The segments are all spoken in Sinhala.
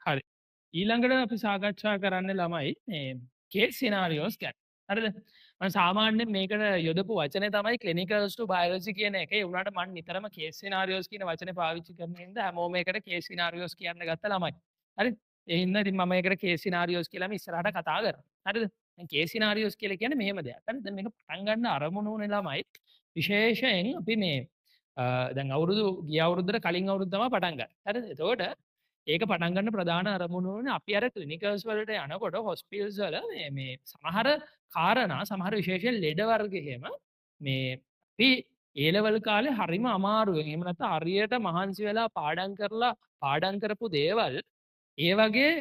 හරි. ඊළඟට අපි සාකච්ඡා කරන්න ළමයි මේ කේස් සිනාරියෝස් ගැන. හරිද? මම සාමාන්‍යයෙන් මේකට යොදපු වචනේ තමයි clinicals to biology කියන එක. ඒ වුණාට මම නිතරම කේස් සිනාරියෝස් කියන වචනේ පාවිච්චි කරන හින්දා හැමෝම ඒකට කේස් සිනාරියෝස් කියන්න ගත්ත ළමයි. හරි? ඒ හින්දා ඉතින් මම ඒකට කේස් සිනාරියෝස් කියලාම ඉස්සරහට කතා කරනවා. හරිද? දැන් කේස් සිනාරියෝස් කියලා කියන්නේ මෙහෙම දෙයක්. හරිද? දැන් මේක පටන් ගන්න අරමුණ උනේ ළමයි විශේෂයෙන් අපි මේ දැන් ගිය අවුරුද්දට කලින් අවුරුද්ද තමයි පටන් ගත්තේ. හරිද? එතකොට ඒක පටන් ගන්න ප්‍රධාන අරමුණ වුණේ අපි අර ක්ලිනිකල්ස් වලට යනකොට හොස්පිටල්ස් වල මේ සමහර කාරණා සමහර විශේෂයෙන් ලෙඩ වර්ග එහෙම මේ අපි ඒ ලෙවල් කාලේ හරිම අමාරුවෙන් එහෙම නැත්නම් හරියට මහන්සි වෙලා පාඩම් කරපු දේවල් ඒ වගේ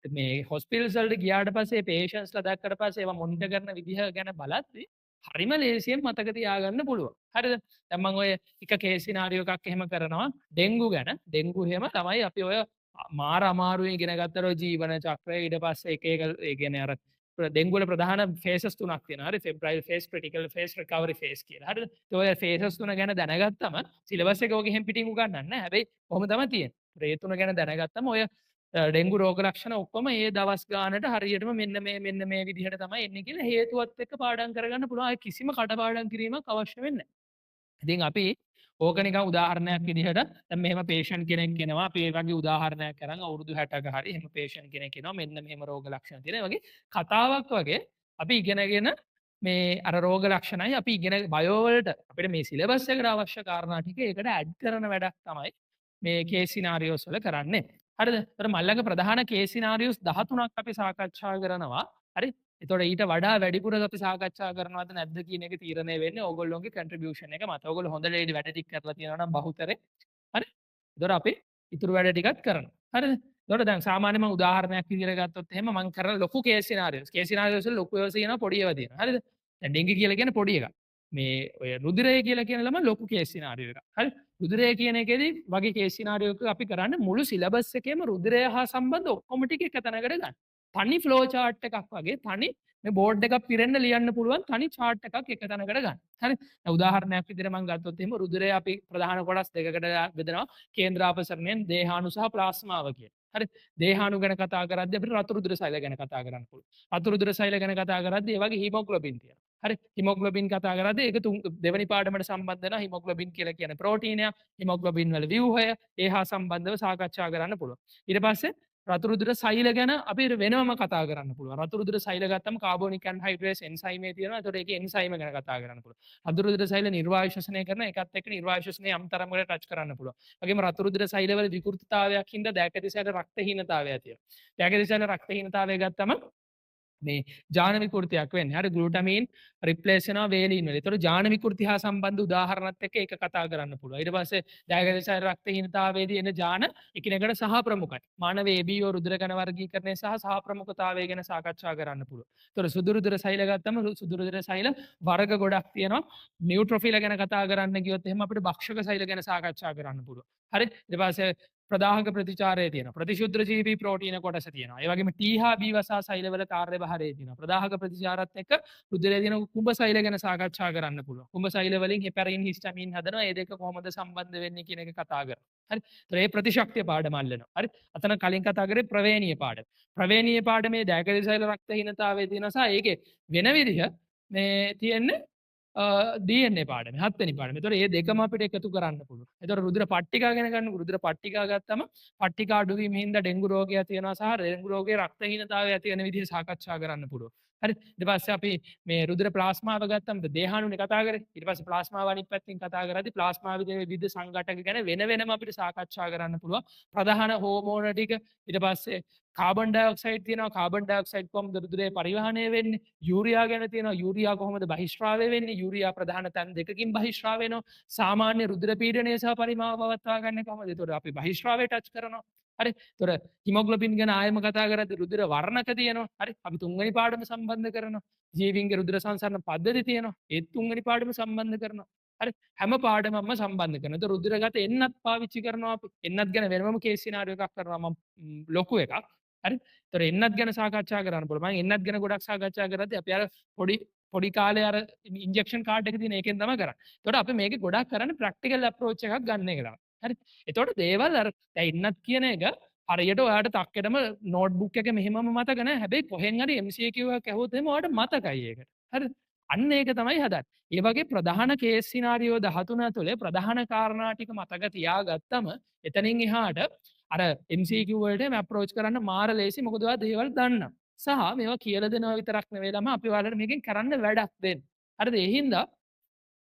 මේ හොස්පිටල්ස් වලට ගියාට පස්සේ පේෂන්ට්ස්ලා දැක්කට පස්සේ ඒවා මොනිටර් කරන විදිහ ගැන බලද්දි හරිම ලේසියෙන් මතක තියාගන්න පුළුවන්. හරිද? දැන් මම ඔය එක කේස් සිනාරියෝ එකක් එහෙම කරනවා ඩෙන්ගු ගැන. ඩෙන්ගු එහෙම තමයි අපි ඔය මාර අමාරුවෙන් ඉගෙන ගත්තර ජීවන චක්‍රය ඊට පස්සේ එක ඒ කියන්නේ අර ඩෙන්ගු වල ප්‍රධාන ෆේසස් තුනක් තියෙනවා. හරි febrile phase, critical phase, recovery phase කියලා. හරිද? ඒ ඔය ෆේසස් තුන ගැන දැනගත්තම සිලබස් එක ඔගේ හැම පිටින් උගන්වන්නේ නැහැ. හැබැයි කොහොම තමයි තියෙන්නේ. ඒ තුන ගැන දැනගත්තම ඔය ඩෙන්ගු රෝග ලක්ෂණ ඔක්කොම ඒ දවස් ගානට හරියටම මෙන්න මේ විදිහට තමයි එන්නේ කියලා හේතුවත් එක්ක පාඩම් කරගන්න පුළුවන්. ආයේ කිසිම කටපාඩම් කිරීමක් අවශ්‍ය වෙන්නේ නැහැ. ඉතින් අපි ඕක නිකන් උදාහරණයක් විදිහට දැන් මෙහෙම පේෂන්ට් කෙනෙක් එනවා අපි ඒ වගේ උදාහරණයක් කරන් අවුරුදු 60ක හරි එහෙම පේෂන්ට් කෙනෙක් එනවා මෙන්න මෙහෙම රෝග ලක්ෂණ තියෙන. ඒ වගේ කතාවක් වගේ අපි ඉගෙනගෙන මේ අර රෝග ලක්ෂණයි අපි ඉගෙන බයෝ වලට අපිට මේ සිලබස් එකට අවශ්‍ය කාරණා ටික ඒකට ඇඩ් කරන වැඩක් තමයි මේ කේස් සිනාරියෝස් වල කරන්නේ. හරිද? ඒතර මල්ලක ප්‍රධාන කේස් සිනාරියෝස් 13ක් අපි සාකච්ඡා කරනවා. හරි? එතකොට ඊට වඩා වැඩිපුර අපි සාකච්ඡා කරනවද නැද්ද කියන එක තීරණය වෙන්නේ ඕගොල්ලෝගේ කන්ට්‍රිබියුෂන් එක මත. ඕගොල්ලෝ හොඳට ඒ වැඩ ටික කරලා තියෙනවා නම් බහුතරේ. හරි? එතකොට අපි ඉතුරු වැඩ ටිකත් කරනවා. හරිද? එතකොට දැන් සාමාන්‍යයෙන් මම උදාහරණයක් විදිහට ගත්තොත් එහෙම මම කරන ලොකු කේස් සිනාරියෝස්. කේස් සිනාරියෝස් වල ලොකු ඒවා තියෙනවා පොඩි ඒවා තියෙනවා. හරිද? දැන් ඩෙන්ගි කියලා කියන්නේ පොඩි එකක්. මේ ඔය රුධිරය කියලා කියන ළම ලොකු කේස් සිනාරියෝ එකක්. හරි? රුධිරය කියන එකේදී වගේ කේස් සිනාරියෝ එක අපි කරන්නේ මුළු සිලබස් එකේම රුධිරය හා සම්බන්ධ ඔක්කොම ටික එක තැනකට ගන්න. තනි ෆ්ලෝ chart එකක් වගේ තනි මේ බෝඩ් එකක් පිරෙන්න ලියන්න පුළුවන් තනි chart එකක් එක තැනකට ගන්න. හරි? දැන් උදාහරණයක් විදිහට මම ගත්තොත් එහෙම රුධිරය අපි ප්‍රධාන කොටස් දෙකකට බෙදනවා. කේන්ද්‍රාපසරණයෙන් දේහාණු සහ ප්ලාස්මාව කියලා. හරි? දේහාණු ගැන කතා කරද්දී අපිට රතු රුධිර සෛල ගැන කතා කරන්න පුළුවන්. රතු රුධිර සෛල ගැන කතා කරද්දී ඒ වගේ හීමොග්ලොබින් තියෙනවා. හරි? හීමොග්ලොබින් කතා කරද්දී ඒක දෙවෙනි පාඩමට සම්බන්ධ වෙනවා. හීමොග්ලොබින් කියලා කියන ප්‍රෝටීනයක්. හිමොග්ලොබින් වල ව්‍යුහය ඒ හා සම්බන්ධව සාකච්ඡා කරන්න පුළුවන්. ඊට පස්සේ රතු රුධිර සෛල ගැන අපි වෙනම කතා කරන්න පුළුවන්. රතු රුධිර සෛල ගත්තම කාබෝනික් ඇන්හයිඩ්‍රේස් එන්සයිමේ තියෙනවා. ඒතකොට ඒකේ එන්සයිම ගැන කතා කරන්න පුළුවන්. රතු රුධිර සෛල නිර්වායු ශ්වසනය කරන එකත් එක්ක නිර්වායු ශ්වසනය යම් තරමකට ටච් කරන්න පුළුවන්. වගේම රතු රුධිර සෛල වල විකෘතිතාවයක් හින්දා දැකදිසාට රක්තහීනතාවය තියෙනවා. දැකදිසාට රක්තහීනතාවය ගත්තම මේ ජාන විකෘතියක් වෙන්නේ. හරි ග්ලූටමීන් රිප්ලේස් වෙනවා වේලින් වල. ඒතකොට ජාන විකෘති හා සම්බන්ධ උදාහරණත් එක්ක ඒක කතා කරන්න පුළුවන්. ඊට පස්සේ ඩයගනෝසිස් රක්තහීනතාවයේදී එන ජාන එකිනෙකට සහ ප්‍රමුඛයි. මානව ABO රුධිර කණ වර්ගීකරණය සහ ප්‍රමුඛතාවය ගැන සාකච්ඡා කරන්න පුළුවන්. ඒතකොට සුදු රුධිර සෛල ගත්තම සුදු රුධිර සෛල වර්ග ගොඩක් තියෙනවා. නියුට්‍රොෆිල ගැන කතා කරන්න ගියොත් එහෙම අපිට භක්ෂක සෛල ගැන සාකච්ඡා කරන්න පුළුවන්. හරි? ඊට පස්සේ ප්‍රදාහක ප්‍රතිචාරය තියෙනවා. ප්‍රතිශුද්ධ ජීවී ප්‍රෝටීන කොටස තියෙනවා. ඒ වගේම T හා B වසා සෛලවල කාර්යභාරය තියෙනවා. ප්‍රදාහක ප්‍රතිචාරات එක්ක රුධිරයේ තියෙන කුඹ සෛල ගැන සාකච්ඡා කරන්න පුළුවන්. කුඹ සෛල වලින් හෙපරින් හිස්ටමින් හදනවා. ඒ දෙක කොහොමද සම්බන්ධ වෙන්නේ කියන එක කතා කරනවා. හරි. ඒතර මේ ප්‍රතිශක්තිය පාඩම අල්ලනවා. හරි. අතන කලින් කතා කරේ ප්‍රවේණීය පාඩම. ප්‍රවේණීය පාඩමේ ඩයගනෝසිස් සෛල රක්තහීනතාවය තියෙනවා සහ ඒකේ වෙන විදිහ මේ තියෙන්නේ DNA පාඩම 7 වෙනි පාඩම. ඒතකොට මේ දෙකම අපිට එකතු කරන්න පුළුවන්. ඒතකොට රුධිර පට්ටිකා ගැන ගන්න රුධිර පට්ටිකා ගත්තම පට්ටිකා අඩුවීම හින්දා ඩෙන්ගු රෝගය තියෙනවා සහ ඩෙන්ගු රෝගයේ රක්තහීනතාවය ඇති වෙන විදිහ සාකච්ඡා කරන්න පුළුවන්. හරි. ඊට පස්සේ අපි මේ රුධිර ප්ලාස්මාව ගත්තම දේහාණුනේ කතා කරේ. ඊට පස්සේ ප්ලාස්මාව අනිත් පැත්තෙන් කතා කරද්දී ප්ලාස්මා විවිධ සංඝටක ගැන වෙනම අපිට සාකච්ඡා කරන්න පුළුවන්. ප්‍රධාන හෝමෝන ටික ඊට පස්සේ කාබන් ඩයොක්සයිඩ් තියෙනවා. කාබන් ඩයොක්සයිඩ් කොහොමද රුධිරේ පරිවහනය වෙන්නේ? යූරියා ගැන තියෙනවා. යූරියා කොහොමද බහිස්ත්‍රාවය වෙන්නේ? යූරියා ප්‍රධාන තැන් දෙකකින් බහිස්ත්‍රාව වෙනවා. සාමාන්‍ය රුධිර පීඩනය සහ පරිමාව පවත්වා ගන්න කොහොමද? ඒතකොට අපි බහිස්ත්‍රාවය ටච් කරනවා. හරි. ඒතකොට හිමොග්ලොබින් ගැන ආයෙම කතා කරද්දී රුධිර වර්ණක තියෙනවා. හරි. අපි තුන්වෙනි පාඩම සම්බන්ධ කරනවා. ජීවීන්ගේ රුධිර සංසරණ පද්ධති තියෙනවා. ඒත් තුන්වෙනි පාඩම සම්බන්ධ කරනවා. හරි. හැම පාඩමක්ම සම්බන්ධ කරනවා. ඒතකොට රුධිරගත එන්නත් පාවිච්චි කරනවා අපි. එන්නත් ගැන වෙනම කේස් සිනාරියෝ එකක් කරනවා මම ලොකු එකක්. හරි. ඒතකොට එන්නත් ගැන සාකච්ඡා කරන්න පුළුවන්. මම එන්නත් ගැන ගොඩක් සාකච්ඡා කරද්දී අපි අර පොඩි කාලේ අර ඉන්ජෙක්ෂන් කාඩ් එක තියෙන එකෙන් තමයි කරන්නේ. ඒතකොට අපි මේකේ ගොඩක් කරන්නේ ප්‍රැක්ටිකල් අප්‍රෝච් එකක් ගන්න එක තමයි. හරි. එතකොට දේවල් අර දැන් එන්නත් කියන එක හරියට ඔයාට තක්කෙටම නෝට්බුක් එක මෙහෙමම මතක නැහැ. හැබැයි කොහෙන් හරි MCQ එකක් ඇහුවොත් එහෙම ඔයාට මතකයි ඒකට. හරිද? අන්න ඒක තමයි හදන්නේ. ඒ වගේ ප්‍රධාන කේස් සිනාරියෝ 13 ඇතුලේ ප්‍රධාන කාරණා ටික මතක තියාගත්තම එතනින් එහාට අර MCQ වලට එම අප්‍රෝච් කරන්න මාර ලේසි. මොකද ඔයා දේවල් දන්නවා. සහ මේවා කියලා දෙනවා විතරක් නෙවෙයි ළම අපි ඔයාලට මේකෙන් කරන්න වැඩක් දෙන්න. හරිද? ඒ හින්දා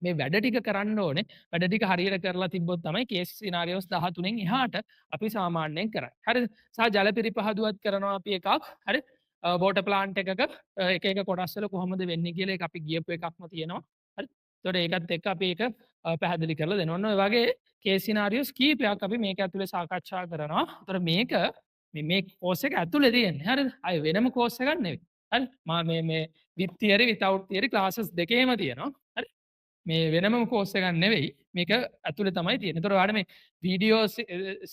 මේ වැඩ ටික කරන්න ඕනේ. වැඩ ටික හරියට කරලා තිබ්බොත් තමයි කේස් සිනාරියෝස් 13න් එහාට අපි සාමාන්‍යයෙන් කරන්නේ. හරිද? සහ ජල පිරිපහදුවත් කරනවා අපි එකක්. හරි? වෝටර් ප්ලාන්ට් එකක එක එක කොටස් වල කොහොමද වෙන්නේ කියලා ඒක අපි ගියපු එකක්ම තියෙනවා. හරි? ඒතකොට ඒකත් එක්ක අපි ඒක පැහැදිලි කරලා දෙනවා. ඔන්න ඔය වගේ කේස් සිනාරියෝස් කීපයක් අපි මේක ඇතුලේ සාකච්ඡා කරනවා. ඒතකොට මේක මේ කෝස් එක ඇතුලේ තියෙන්නේ. හරිද? අය වෙනම කෝස් එකක් නෙවෙයි. හරි? මා මේ with theory without theory classes දෙකේම තියෙනවා. හරි? මේ වෙනම කෝස් එකක් නෙවෙයි මේක ඇතුලේ තමයි තියෙන්නේ. ඒතකොට ඔයාලට මේ වීඩියෝ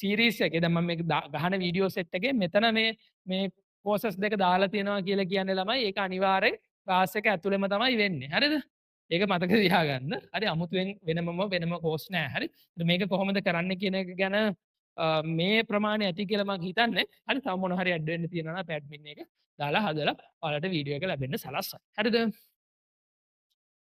සීරීස් එකේ දැන් මම මේක ගහන වීඩියෝ සෙට් එකේ මෙතන මේ කෝසස් දෙක දාලා තියෙනවා කියලා කියන්නේ ළමයි ඒක අනිවාර්යෙන් ක්ලාස් එක ඇතුලේම තමයි වෙන්නේ. හරිද? ඒක මතක තියාගන්න. හරි අමුතුවෙන් වෙනම කෝස් නෑ. හරි? මේක කොහොමද කරන්න කියන එක ගැන මේ ප්‍රමාණය ඇති කියලා මම හිතන්නේ. හරි තව මොන හරි ඇඩ් වෙන්න තියෙනවා නම් අපි ඇඩ්මින් එක දාලා හදලා ඔයාලට වීඩියෝ එක ලැබෙන්න සලස්වයි. හරිද?